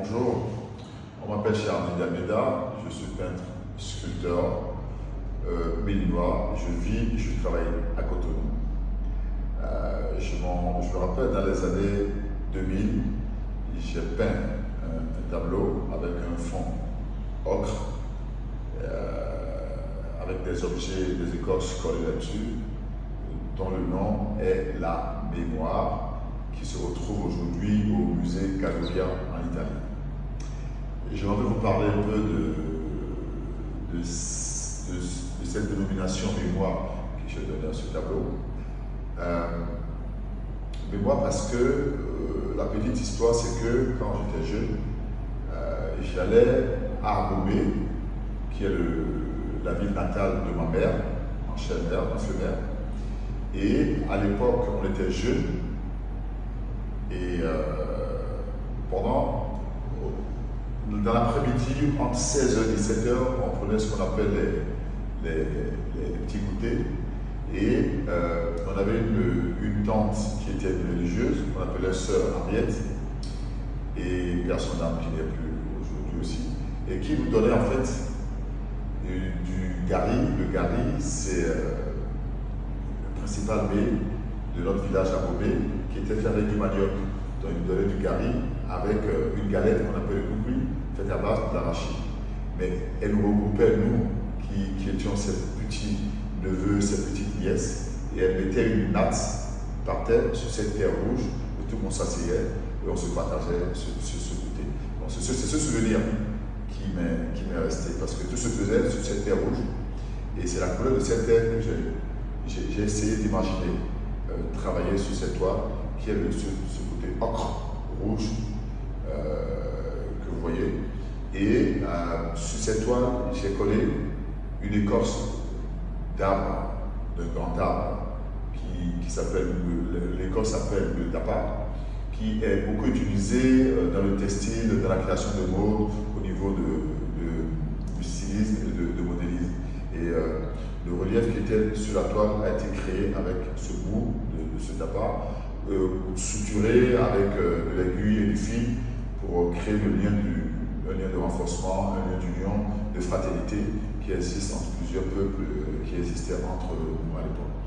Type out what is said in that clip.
Bonjour, on m'appelle Charles Almeida, je suis peintre, sculpteur, béninois, je vis et je travaille à Cotonou. Je me rappelle dans les années 2000, j'ai peint un tableau avec un fond ocre, avec des objets, des écorces collées là-dessus, dont le nom est La Mémoire, qui se retrouve aujourd'hui au musée Calabria en Italie. Et j'aimerais vous parler un peu de cette dénomination mémoire que j'ai donnée à ce tableau. Mémoire parce que la petite histoire, c'est que quand j'étais jeune, j'allais à Abomey, qui est la ville natale de ma mère, en Chalmer, ma mère. Et à l'époque, on était jeunes. Et dans l'après-midi, entre 16h et 17h, on prenait ce qu'on appelle les petits goûters. Et on avait une tante qui était une religieuse, qu'on appelait Sœur Henriette, et personne d'âme qui n'est plus aujourd'hui aussi, et qui nous donnait en fait du gari. Le gari, c'est le principal mets de notre village à Bobé, qui était fait avec du manioc. Donc il nous donnait du gari avec une galette qu'on appelle le koukui, faite à base d'arachide. Mais elle nous regroupait, nous, qui étions ses petits neveux, ses petites nièces, et elle mettait une natte par terre sur cette terre rouge, où tout le monde s'asseyait, et on se partageait sur ce goûter. Donc c'est ce souvenir qui m'est resté, parce que tout se faisait sur cette terre rouge, et c'est la couleur de cette terre que j'ai essayé d'imaginer travailler sur cette toile, qui est ce côté ocre, rouge, que vous voyez. Et sur cette toile, j'ai collé une écorce d'arbre, d'un grand arbre, qui s'appelle, l'écorce s'appelle le tapa, qui est beaucoup utilisé dans le textile, dans la création de mode, au niveau du stylisme et de modélisme. Et le relief qui était sur la toile a été créé avec ce bout de ce tapa, suturé avec de l'aiguille et du fil pour créer un lien de renforcement, un lien d'union, de fraternité qui existe entre plusieurs peuples qui existaient entre nous à l'époque.